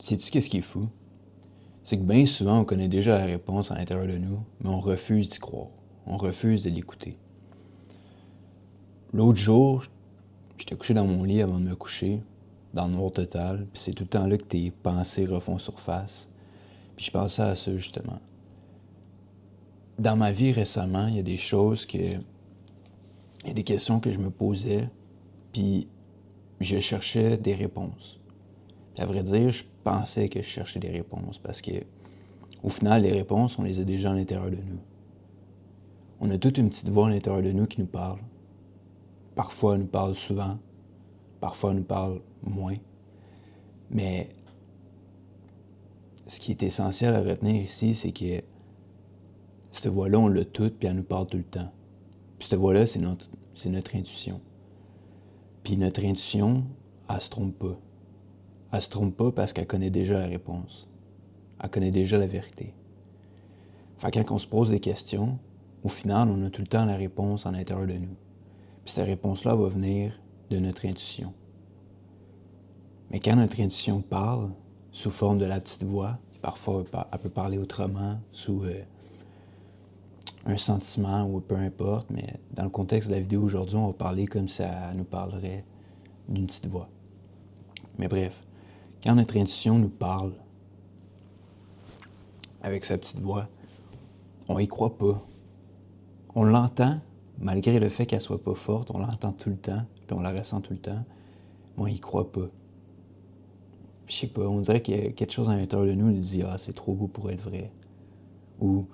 Sais-tu qu'est-ce qui est fou? C'est que bien souvent, on connaît déjà la réponse à l'intérieur de nous, mais on refuse d'y croire. On refuse de l'écouter. L'autre jour, j'étais couché dans mon lit avant de me coucher, dans le noir total, puis c'est tout le temps là que tes pensées refont surface. Puis je pensais à ça, justement. Dans ma vie récemment, il y a des choses que... Il y a des questions que je me posais, puis je cherchais des réponses. Puis à vrai dire, je pensais que je cherchais des réponses, parce que au final, les réponses, on les a déjà à l'intérieur de nous. On a toute une petite voix à l'intérieur de nous qui nous parle. Parfois, elle nous parle souvent. Parfois, elle nous parle moins. Mais ce qui est essentiel à retenir ici, c'est que cette voix-là, on l'a toute, puis elle nous parle tout le temps. Puis cette voix-là, c'est notre intuition. Puis notre intuition, elle se trompe pas. Elle se trompe pas parce qu'elle connaît déjà la réponse. Elle connaît déjà la vérité. Fait que quand on se pose des questions, au final, on a tout le temps la réponse à l'intérieur de nous. Puis cette réponse-là va venir de notre intuition. Mais quand notre intuition parle, sous forme de la petite voix, parfois elle peut parler autrement, sous un sentiment ou peu importe, mais dans le contexte de la vidéo aujourd'hui, on va parler comme si elle nous parlerait d'une petite voix. Mais bref, quand notre intuition nous parle avec sa petite voix, on y croit pas. On l'entend, malgré le fait qu'elle soit pas forte, on l'entend tout le temps, puis on la ressent tout le temps, mais on y croit pas. Je sais pas, on dirait qu'il y a quelque chose à l'intérieur de nous qui nous dit « Ah, c'est trop beau pour être vrai ». Ou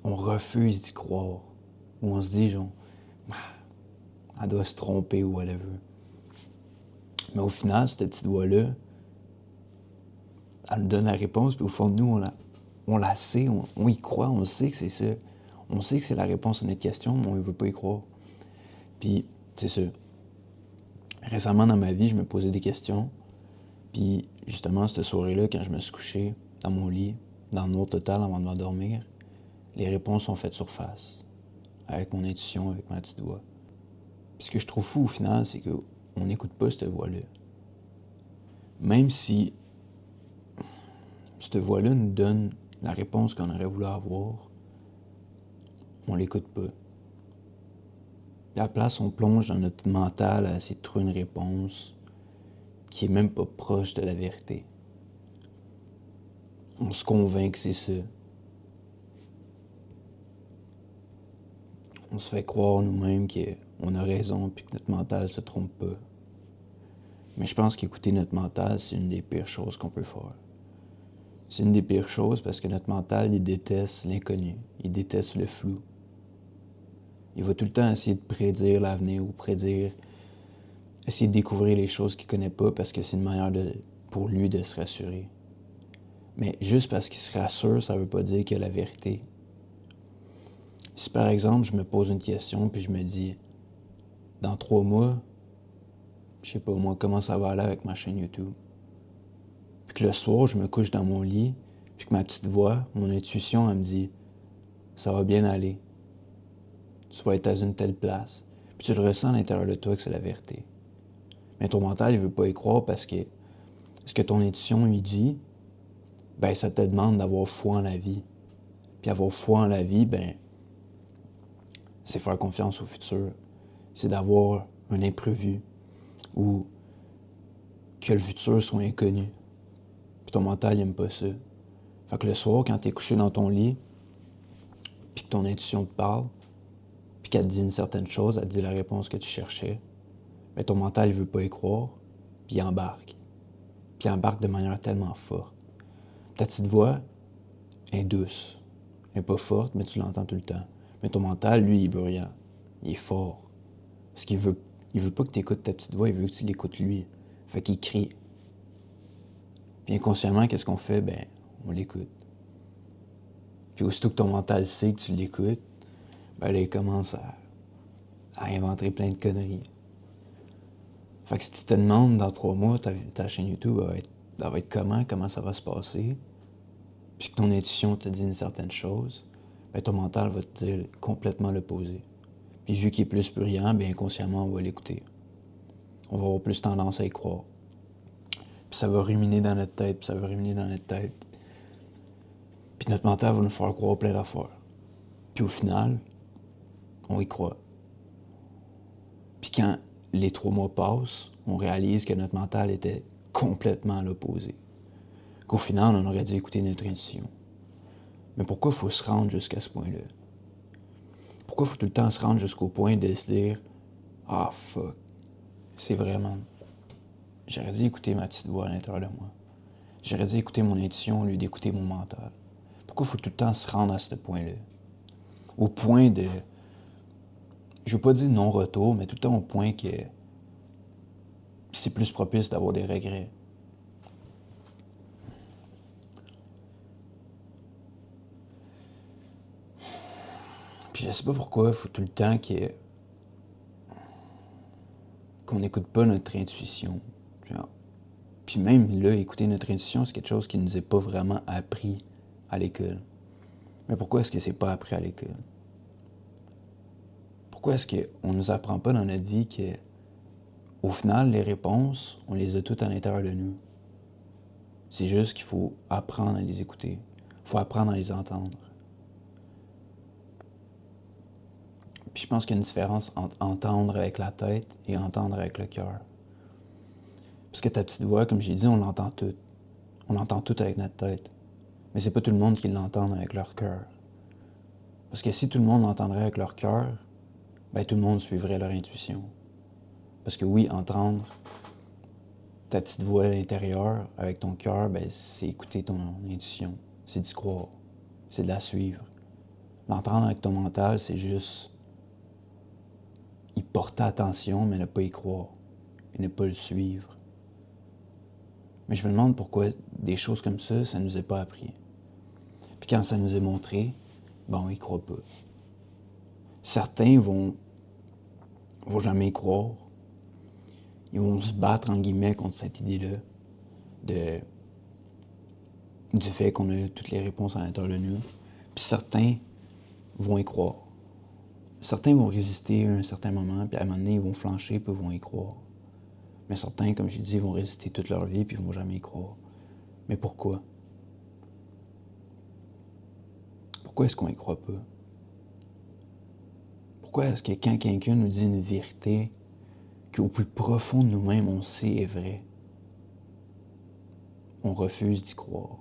on refuse d'y croire. Ou on se dit genre « Ah, elle doit se tromper ou whatever ». Mais au final, cette petite voix-là, elle nous donne la réponse, puis au fond de nous, on la sait, on y croit, on sait que c'est ça. On sait que c'est la réponse à notre question, mais on ne veut pas y croire. Puis, c'est ça. Récemment dans ma vie, je me posais des questions. Puis, justement, cette soirée-là, quand je me suis couché dans mon lit, dans le noir total avant de m'endormir, les réponses ont fait surface. Avec mon intuition, avec ma petite voix. Puis ce que je trouve fou au final, c'est qu'on n'écoute pas cette voix-là. Même si cette voix-là nous donne la réponse qu'on aurait voulu avoir, on l'écoute pas. Puis à la place, on plonge dans notre mental à essayer de trouver une réponse qui est même pas proche de la vérité. On se convainc que c'est ça. On se fait croire nous-mêmes qu'on a raison puis que notre mental se trompe pas. Mais je pense qu'écouter notre mental, c'est une des pires choses qu'on peut faire. C'est une des pires choses parce que notre mental, il déteste l'inconnu. Il déteste le flou. Il va tout le temps essayer de prédire l'avenir ou essayer de découvrir les choses qu'il connaît pas parce que c'est une manière pour lui de se rassurer. Mais juste parce qu'il se rassure, ça veut pas dire qu'il y a la vérité. Si par exemple, je me pose une question puis je me dis, dans 3 mois, je sais pas moi, comment ça va aller avec ma chaîne YouTube? Puis que le soir, je me couche dans mon lit, puis que ma petite voix, mon intuition, elle me dit, ça va bien aller. Tu vas être à une telle place. Puis tu le ressens à l'intérieur de toi que c'est la vérité. Mais ton mental, il veut pas y croire parce que ce que ton intuition lui dit, ben ça te demande d'avoir foi en la vie. Puis avoir foi en la vie, ben c'est faire confiance au futur. C'est d'avoir un imprévu ou que le futur soit inconnu. Puis ton mental, il aime pas ça. Fait que le soir, quand t'es couché dans ton lit, puis que ton intuition te parle, puis qu'elle te dit une certaine chose, elle te dit la réponse que tu cherchais, mais ton mental, il veut pas y croire, puis il embarque. Puis il embarque de manière tellement forte. Ta petite voix est douce. Elle n'est pas forte, mais tu l'entends tout le temps. Mais ton mental, lui, il est bruyant. Il est fort. Parce qu'il veut pas que tu écoutes ta petite voix, il veut que tu l'écoutes lui. Fait qu'il crie. Puis inconsciemment, qu'est-ce qu'on fait? Ben, on l'écoute. Puis aussitôt que ton mental sait que tu l'écoutes, ben là, il commence à inventer plein de conneries. Fait que si tu te demandes dans 3 mois, ta chaîne YouTube elle va être comment ça va se passer, puis que ton intuition te dit une certaine chose, ben ton mental va te dire complètement l'opposé. Puis vu qu'il est plus bruyant, bien inconsciemment, on va l'écouter. On va avoir plus tendance à y croire. Puis ça va ruminer dans notre tête, puis ça va ruminer dans notre tête. Puis notre mental va nous faire croire plein d'affaires. Puis au final, on y croit. Puis quand les 3 mois passent, on réalise que notre mental était complètement à l'opposé. Qu'au final, on aurait dû écouter notre intuition. Mais pourquoi il faut se rendre jusqu'à ce point-là? Pourquoi il faut tout le temps se rendre jusqu'au point de se dire « Ah, fuck, c'est vraiment... J'aurais dû écouter ma petite voix à l'intérieur de moi. J'aurais dû écouter mon intuition au lieu d'écouter mon mental. » Pourquoi il faut tout le temps se rendre à ce point-là? Au point de... Je veux pas dire non-retour, mais tout le temps au point que c'est plus propice d'avoir des regrets. Puis je sais pas pourquoi il faut tout le temps qu'on n'écoute pas notre intuition. Genre. Puis même là, écouter notre intuition, c'est quelque chose qui ne nous est pas vraiment appris à l'école. Mais pourquoi est-ce que c'est pas appris à l'école? Pourquoi est-ce qu'on nous apprend pas dans notre vie que, au final, les réponses, on les a toutes à l'intérieur de nous? C'est juste qu'il faut apprendre à les écouter. Il faut apprendre à les entendre. Puis je pense qu'il y a une différence entre entendre avec la tête et entendre avec le cœur. Parce que ta petite voix, comme j'ai dit, on l'entend toute. On l'entend toute avec notre tête. Mais c'est pas tout le monde qui l'entend avec leur cœur. Parce que si tout le monde l'entendrait avec leur cœur, ben tout le monde suivrait leur intuition. Parce que oui, entendre ta petite voix à l'intérieur avec ton cœur, ben c'est écouter ton intuition. C'est d'y croire. C'est de la suivre. L'entendre avec ton mental, c'est juste y porter attention, mais ne pas y croire. Et ne pas le suivre. Mais je me demande pourquoi des choses comme ça nous est pas appris. Puis quand ça nous est montré, ben on y croit pas. Certains vont jamais y croire. Ils vont se battre, en guillemets, contre cette idée-là du fait qu'on a toutes les réponses à l'intérieur de nous. Puis certains vont y croire. Certains vont résister à un certain moment, puis à un moment donné, ils vont flancher, puis ils vont y croire. Mais certains, comme j'ai dit, vont résister toute leur vie, puis ils vont jamais y croire. Mais pourquoi? Pourquoi est-ce qu'on y croit pas? Pourquoi est-ce que quand quelqu'un nous dit une vérité qu'au plus profond de nous-mêmes, on sait est vraie, on refuse d'y croire?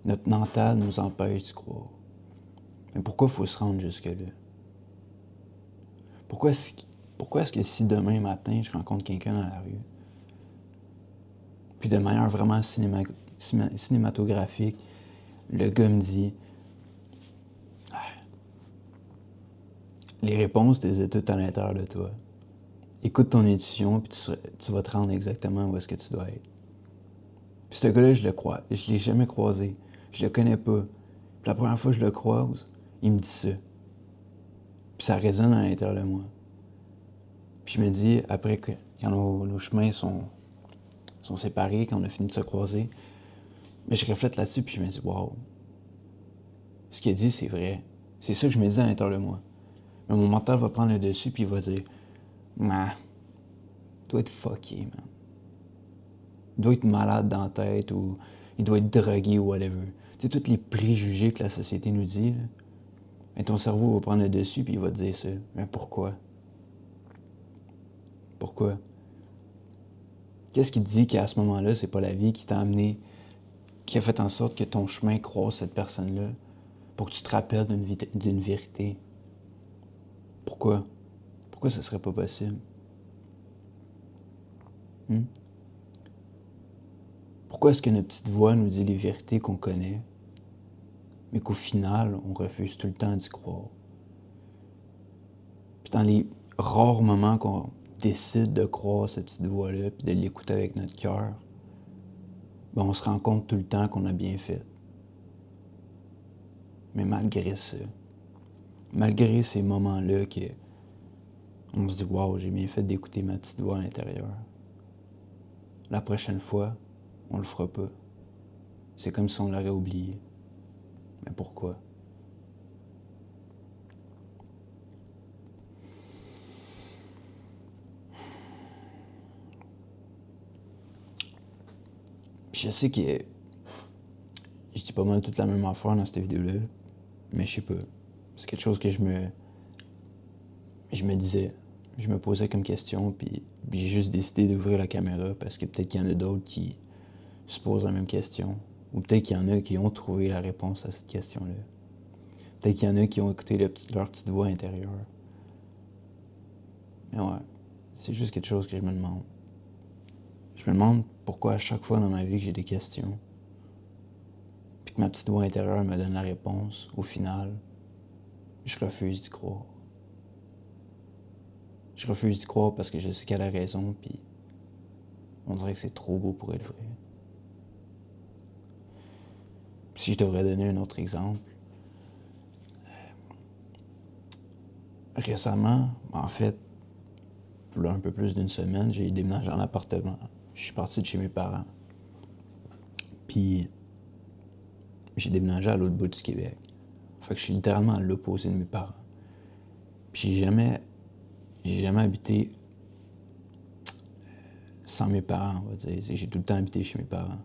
Notre mental nous empêche d'y croire. Mais pourquoi il faut se rendre jusque-là? Pourquoi est-ce que si demain matin, je rencontre quelqu'un dans la rue, puis de manière vraiment cinématographique, le gars me dit ah, les réponses, tu les as toutes à l'intérieur de toi. Écoute ton intuition, puis tu vas te rendre exactement où est-ce que tu dois être. Puis ce gars-là, je le crois. Je l'ai jamais croisé. Je le connais pas. Puis la première fois que je le croise, il me dit ça. Puis ça résonne à l'intérieur de moi. Puis je me dis, après que quand nos chemins sont séparés, quand on a fini de se croiser, mais je reflète là-dessus, puis je me dis, waouh, ce qu'il a dit, c'est vrai. C'est ça que je me dis à l'intérieur de moi. Mais mon mental va prendre le dessus, puis il va dire, nah, il doit être fucké, man. Il doit être malade dans la tête, ou il doit être drogué, ou whatever. Tu sais, tous les préjugés que la société nous dit, là, mais ton cerveau va prendre le dessus, puis il va te dire ça. Mais pourquoi? Pourquoi? Qu'est-ce qui te dit qu'à ce moment-là, c'est pas la vie qui t'a amené, qui a fait en sorte que ton chemin croise cette personne-là, pour que tu te rappelles d'une vérité? Pourquoi? Pourquoi ce serait pas possible? Pourquoi est-ce que notre petite voix nous dit les vérités qu'on connaît, mais qu'au final, on refuse tout le temps d'y croire? Puis dans les rares moments qu'on décide de croire cette petite voix-là, puis de l'écouter avec notre cœur, ben on se rend compte tout le temps qu'on a bien fait. Mais malgré ça, malgré ces moments-là on se dit « Wow, j'ai bien fait d'écouter ma petite voix à l'intérieur. » La prochaine fois, on le fera pas. C'est comme si on l'aurait oublié. Mais pourquoi? Puis je sais que je dis pas mal toute la même affaire dans cette vidéo-là, mais je sais pas. C'est quelque chose que je me disais. Je me posais comme question, puis j'ai juste décidé d'ouvrir la caméra parce que peut-être qu'il y en a d'autres qui se posent la même question. Ou peut-être qu'il y en a qui ont trouvé la réponse à cette question-là. Peut-être qu'il y en a qui ont écouté leur petite voix intérieure. Mais ouais, c'est juste quelque chose que je me demande. Je me demande pourquoi à chaque fois dans ma vie que j'ai des questions, puis que ma petite voix intérieure me donne la réponse, au final, je refuse d'y croire. Je refuse d'y croire parce que je sais qu'elle a raison, puis on dirait que c'est trop beau pour être vrai. Si je devrais donner un autre exemple, récemment, en fait, il y a un peu plus d'une semaine, j'ai déménagé en appartement. Je suis parti de chez mes parents. Puis, j'ai déménagé à l'autre bout du Québec. Fait que je suis littéralement à l'opposé de mes parents. Puis, j'ai jamais habité sans mes parents, on va dire. J'ai tout le temps habité chez mes parents.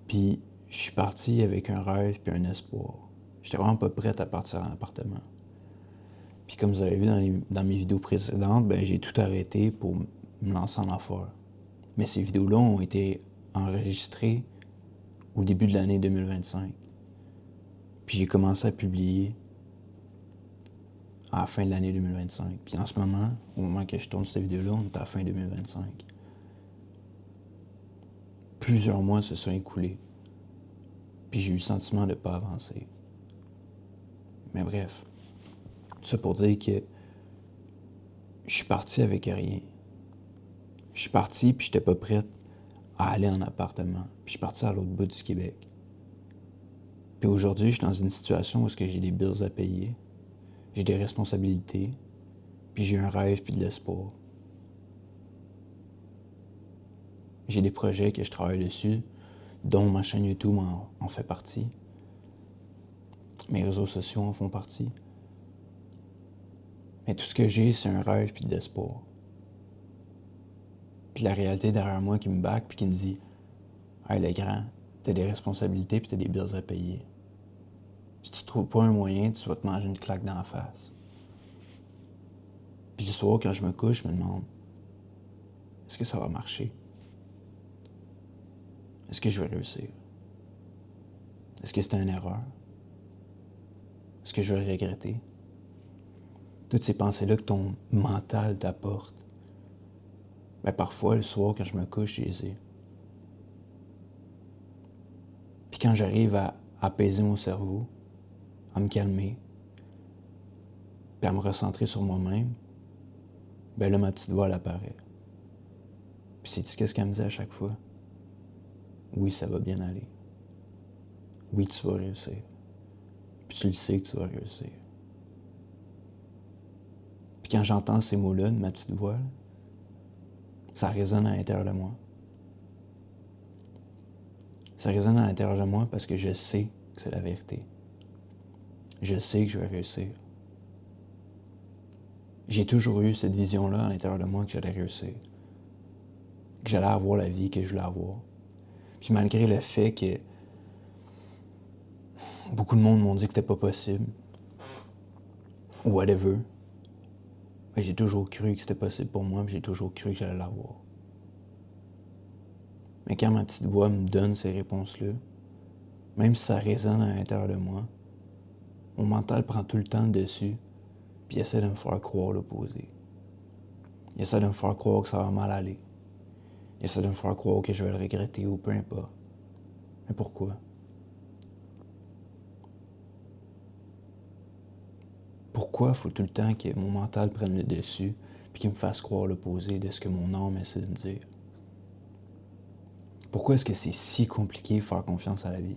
Puis, je suis parti avec un rêve puis un espoir. J'étais vraiment pas prête à partir en appartement. Puis comme vous avez vu dans mes vidéos précédentes, ben, j'ai tout arrêté pour me lancer en affaires. Mais ces vidéos-là ont été enregistrées au début de l'année 2025. Puis j'ai commencé à publier à la fin de l'année 2025. Puis en ce moment, au moment que je tourne cette vidéo-là, on est à la fin 2025. Plusieurs mois se sont écoulés. Puis j'ai eu le sentiment de ne pas avancer. Mais bref, tout ça pour dire que je suis parti avec rien. Je suis parti puis j'étais pas prête à aller en appartement. Puis je suis parti à l'autre bout du Québec. Puis aujourd'hui, je suis dans une situation où j'ai des bills à payer, j'ai des responsabilités, puis j'ai un rêve puis de l'espoir. J'ai des projets que je travaille dessus, dont ma chaîne YouTube en fait partie. Mes réseaux sociaux en font partie. Mais tout ce que j'ai, c'est un rêve puis de l'espoir. Puis la réalité derrière moi qui me back puis qui me dit « Hey, le grand, t'as des responsabilités puis t'as des bills à payer. Si tu trouves pas un moyen, tu vas te manger une claque dans la face. » Puis le soir, quand je me couche, je me demande « Est-ce que ça va marcher? Est-ce que je vais réussir? Est-ce que c'était une erreur? Est-ce que je vais le regretter? » Toutes ces pensées-là que ton mental t'apporte, ben parfois, le soir, quand je me couche, je les ai. Puis quand j'arrive à apaiser mon cerveau, à me calmer, puis à me recentrer sur moi-même, ben là, ma petite voix, elle apparaît. Puis sais-tu qu'est-ce qu'elle me dit à chaque fois? Oui, ça va bien aller. Oui, tu vas réussir. Puis tu le sais que tu vas réussir. Puis quand j'entends ces mots-là de ma petite voix, ça résonne à l'intérieur de moi. Ça résonne à l'intérieur de moi parce que je sais que c'est la vérité. Je sais que je vais réussir. J'ai toujours eu cette vision-là à l'intérieur de moi que j'allais réussir. Que j'allais avoir la vie que je voulais avoir. Puis malgré le fait que beaucoup de monde m'ont dit que c'était pas possible, ou whatever, ben j'ai toujours cru que c'était possible pour moi, puis j'ai toujours cru que j'allais l'avoir. Mais quand ma petite voix me donne ces réponses-là, même si ça résonne à l'intérieur de moi, mon mental prend tout le temps le dessus, puis il essaie de me faire croire l'opposé. Il essaie de me faire croire que ça va mal aller. Il essaie de me faire croire que je vais le regretter ou peu importe. Mais pourquoi? Pourquoi faut tout le temps que mon mental prenne le dessus puis qu'il me fasse croire l'opposé de ce que mon âme essaie de me dire? Pourquoi est-ce que c'est si compliqué de faire confiance à la vie?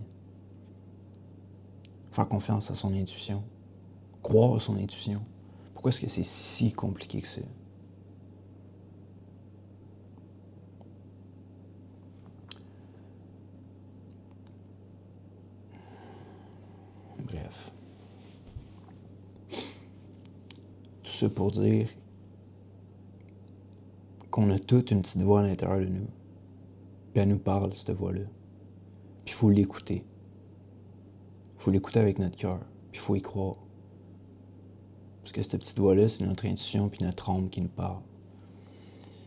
Faire confiance à son intuition? Croire à son intuition? Pourquoi est-ce que c'est si compliqué que ça? Bref. Tout ça pour dire qu'on a toute une petite voix à l'intérieur de nous Puis elle nous parle, cette voix-là. Puis il faut l'écouter. Il faut l'écouter avec notre cœur. Puis il faut y croire. Parce que cette petite voix-là, c'est notre intuition puis notre âme qui nous parle.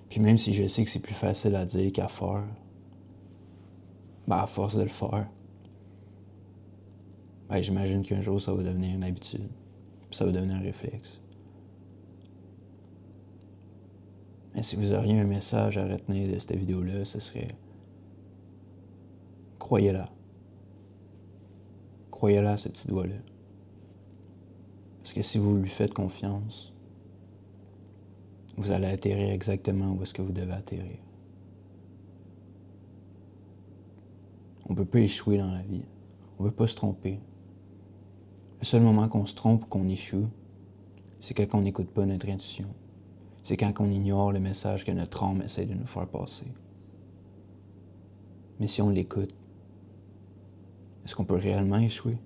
Puis même si je sais que c'est plus facile à dire qu'à faire, ben à force de le faire, ben j'imagine qu'un jour ça va devenir une habitude. Puis ça va devenir un réflexe. Mais si vous auriez un message à retenir de cette vidéo-là, ce serait: croyez-la. Croyez-la, cette petite voix-là. Parce que si vous lui faites confiance, vous allez atterrir exactement où est-ce que vous devez atterrir. On ne peut pas échouer dans la vie. On ne peut pas se tromper. Le seul moment qu'on se trompe ou qu'on échoue, c'est quand on n'écoute pas notre intuition. C'est quand on ignore le message que notre âme essaie de nous faire passer. Mais si on l'écoute, est-ce qu'on peut réellement échouer?